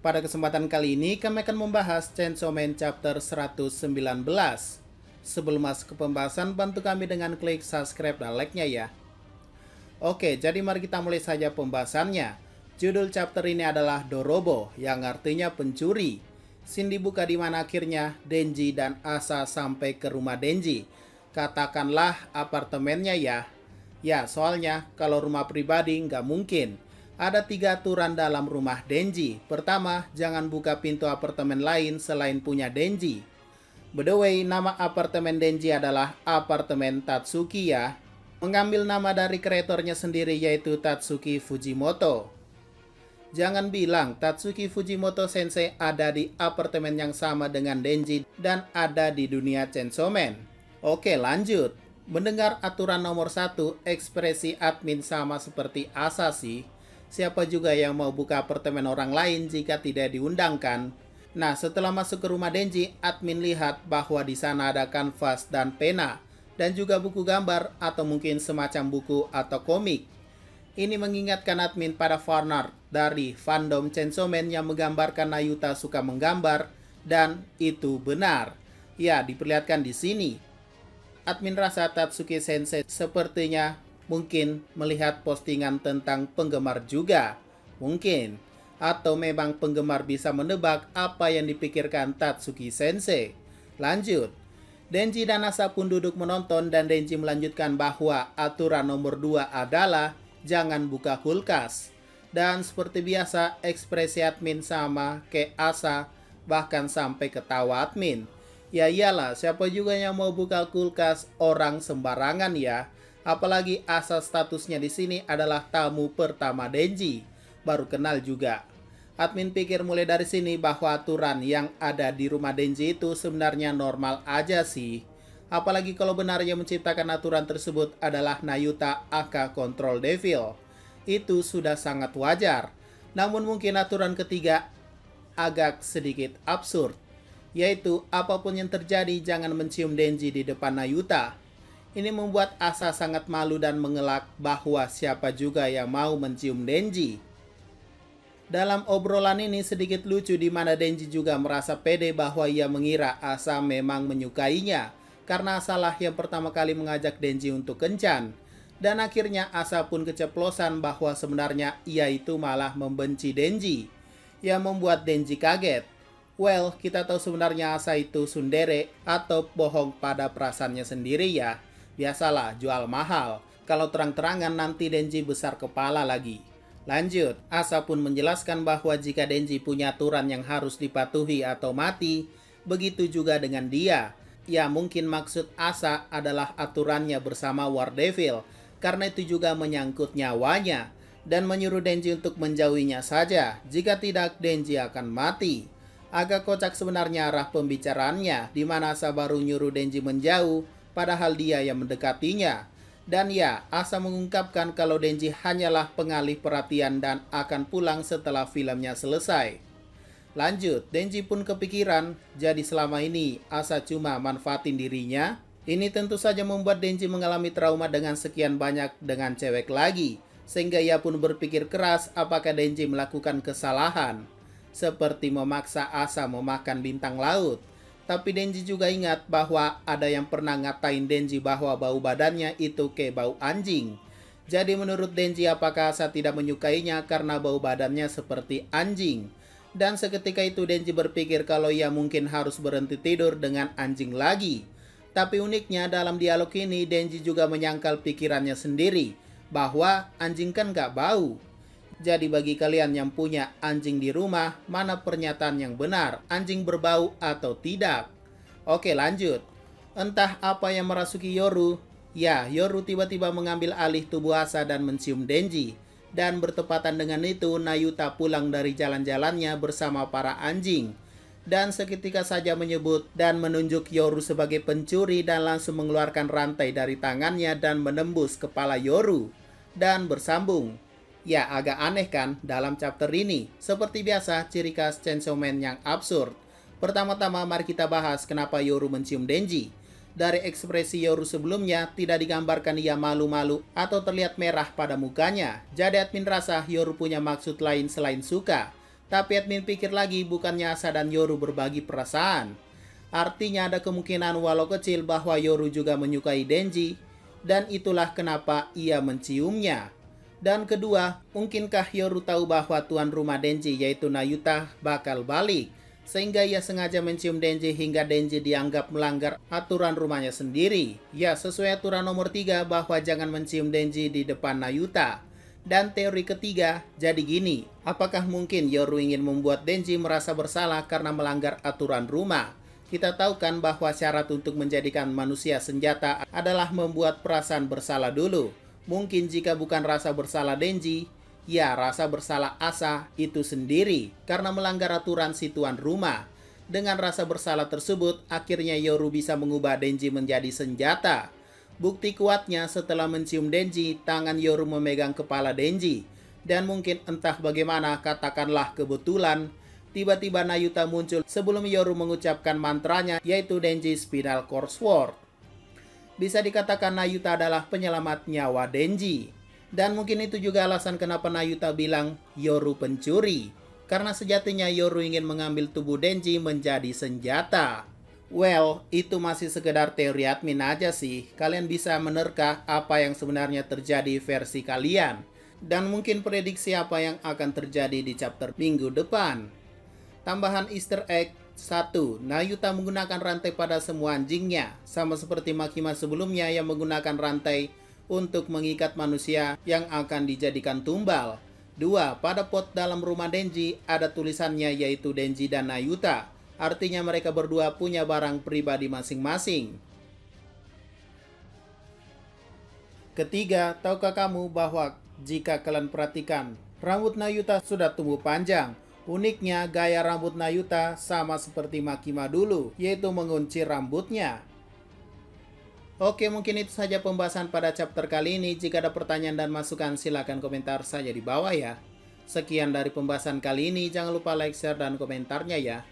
Pada kesempatan kali ini kami akan membahas Chainsaw Man chapter 119. Sebelum masuk ke pembahasan, bantu kami dengan klik subscribe dan like-nya ya. Oke, jadi mari kita mulai saja pembahasannya. Judul chapter ini adalah Dorobo, yang artinya pencuri. Scene dibuka di mana akhirnya Denji dan Asa sampai ke rumah Denji. Katakanlah apartemennya ya. Ya, soalnya kalau rumah pribadi nggak mungkin. Ada 3 aturan dalam rumah Denji. Pertama, jangan buka pintu apartemen lain selain punya Denji. By the way, nama apartemen Denji adalah apartemen Tatsuki ya. Mengambil nama dari kreatornya sendiri yaitu Tatsuki Fujimoto. Jangan bilang Tatsuki Fujimoto sensei ada di apartemen yang sama dengan Denji dan ada di dunia Chainsaw Man. Oke, lanjut. Mendengar aturan nomor 1, ekspresi admin sama seperti Asa sih. Siapa juga yang mau buka apartemen orang lain jika tidak diundangkan? Nah, setelah masuk ke rumah Denji, admin lihat bahwa di sana ada kanvas dan pena, dan juga buku gambar atau mungkin semacam buku atau komik. Ini mengingatkan admin pada fanart dari fandom Chainsaw Man yang menggambarkan Nayuta suka menggambar, dan itu benar. Ya, diperlihatkan di sini. Admin rasa Tatsuki Sensei sepertinya mungkin melihat postingan tentang penggemar juga. Mungkin. Atau memang penggemar bisa menebak apa yang dipikirkan Tatsuki Sensei. Lanjut. Denji dan Asa pun duduk menonton dan Denji melanjutkan bahwa aturan nomor 2 adalah jangan buka kulkas. Dan seperti biasa ekspresi admin sama kayak Asa, bahkan sampai ketawa admin. Ya iyalah, siapa juga yang mau buka kulkas orang sembarangan ya. Apalagi Asa statusnya di sini adalah tamu pertama Denji. Baru kenal juga. Admin pikir mulai dari sini bahwa aturan yang ada di rumah Denji itu sebenarnya normal aja sih. Apalagi kalau benar yang menciptakan aturan tersebut adalah Nayuta aka Control Devil. Itu sudah sangat wajar. Namun mungkin aturan ketiga agak sedikit absurd. Yaitu apapun yang terjadi jangan mencium Denji di depan Nayuta. Ini membuat Asa sangat malu dan mengelak bahwa siapa juga yang mau mencium Denji. Dalam obrolan ini sedikit lucu di mana Denji juga merasa pede bahwa ia mengira Asa memang menyukainya. Karena Asalah yang pertama kali mengajak Denji untuk kencan. Dan akhirnya Asa pun keceplosan bahwa sebenarnya ia itu malah membenci Denji. Yang membuat Denji kaget. Well, kita tahu sebenarnya Asa itu tsundere atau bohong pada perasaannya sendiri ya. Biasalah, jual mahal. Kalau terang-terangan nanti Denji besar kepala lagi. Lanjut, Asa pun menjelaskan bahwa jika Denji punya aturan yang harus dipatuhi atau mati, begitu juga dengan dia. Ya, mungkin maksud Asa adalah aturannya bersama War Devil, karena itu juga menyangkut nyawanya, dan menyuruh Denji untuk menjauhinya saja. Jika tidak, Denji akan mati. Agak kocak sebenarnya arah pembicaraannya, di mana Asa baru nyuruh Denji menjauh, padahal dia yang mendekatinya. Dan ya, Asa mengungkapkan kalau Denji hanyalah pengalih perhatian dan akan pulang setelah filmnya selesai. Lanjut, Denji pun kepikiran, jadi selama ini Asa cuma manfaatin dirinya. Ini tentu saja membuat Denji mengalami trauma dengan sekian banyak dengan cewek lagi. Sehingga ia pun berpikir keras apakah Denji melakukan kesalahan. Seperti memaksa Asa memakan bintang laut. Tapi Denji juga ingat bahwa ada yang pernah ngatain Denji bahwa bau badannya itu kayak bau anjing. Jadi menurut Denji apakah Asa tidak menyukainya karena bau badannya seperti anjing. Dan seketika itu Denji berpikir kalau ia mungkin harus berhenti tidur dengan anjing lagi. Tapi uniknya dalam dialog ini Denji juga menyangkal pikirannya sendiri. Bahwa anjing kan gak bau. Jadi bagi kalian yang punya anjing di rumah, mana pernyataan yang benar? Anjing berbau atau tidak? Oke, lanjut. Entah apa yang merasuki Yoru. Ya, Yoru tiba-tiba mengambil alih tubuh Asa dan mencium Denji. Dan bertepatan dengan itu, Nayuta pulang dari jalan-jalannya bersama para anjing. Dan seketika saja menyebut dan menunjuk Yoru sebagai pencuri dan langsung mengeluarkan rantai dari tangannya dan menembus kepala Yoru. Dan bersambung. Ya, agak aneh kan dalam chapter ini. Seperti biasa, ciri khas Chainsaw Man yang absurd. Pertama-tama mari kita bahas kenapa Yoru mencium Denji. Dari ekspresi Yoru sebelumnya, tidak digambarkan ia malu-malu atau terlihat merah pada mukanya. Jadi admin rasa Yoru punya maksud lain selain suka. Tapi admin pikir lagi, bukannya Asa dan Yoru berbagi perasaan. Artinya ada kemungkinan walau kecil bahwa Yoru juga menyukai Denji, dan itulah kenapa ia menciumnya. Dan kedua, mungkinkah Yoru tahu bahwa tuan rumah Denji yaitu Nayuta bakal balik, sehingga ia sengaja mencium Denji hingga Denji dianggap melanggar aturan rumahnya sendiri. Ya, sesuai aturan nomor 3 bahwa jangan mencium Denji di depan Nayuta. Dan teori ketiga, jadi gini, apakah mungkin Yoru ingin membuat Denji merasa bersalah karena melanggar aturan rumah? Kita tahu kan bahwa syarat untuk menjadikan manusia senjata adalah membuat perasaan bersalah dulu. Mungkin jika bukan rasa bersalah Denji, ya rasa bersalah Asa itu sendiri karena melanggar aturan si tuan rumah. Dengan rasa bersalah tersebut, akhirnya Yoru bisa mengubah Denji menjadi senjata. Bukti kuatnya setelah mencium Denji, tangan Yoru memegang kepala Denji. Dan mungkin entah bagaimana, katakanlah kebetulan, tiba-tiba Nayuta muncul sebelum Yoru mengucapkan mantranya, yaitu Denji Spinal Cord Sword. Bisa dikatakan Nayuta adalah penyelamat nyawa Denji. Dan mungkin itu juga alasan kenapa Nayuta bilang Yoru pencuri. Karena sejatinya Yoru ingin mengambil tubuh Denji menjadi senjata. Well, itu masih sekedar teori admin aja sih. Kalian bisa menerka apa yang sebenarnya terjadi versi kalian. Dan mungkin prediksi apa yang akan terjadi di chapter minggu depan. Tambahan Easter egg 1. Nayuta menggunakan rantai pada semua anjingnya. Sama seperti Makima sebelumnya yang menggunakan rantai untuk mengikat manusia yang akan dijadikan tumbal. 2. Pada pot dalam rumah Denji ada tulisannya yaitu Denji dan Nayuta. Artinya mereka berdua punya barang pribadi masing-masing. Ketiga, tahukah kamu bahwa jika kalian perhatikan, rambut Nayuta sudah tumbuh panjang. Uniknya, gaya rambut Nayuta sama seperti Makima dulu, yaitu mengunci rambutnya. Oke, mungkin itu saja pembahasan pada chapter kali ini. Jika ada pertanyaan dan masukan, silakan komentar saja di bawah ya. Sekian dari pembahasan kali ini, jangan lupa like, share, dan komentarnya ya.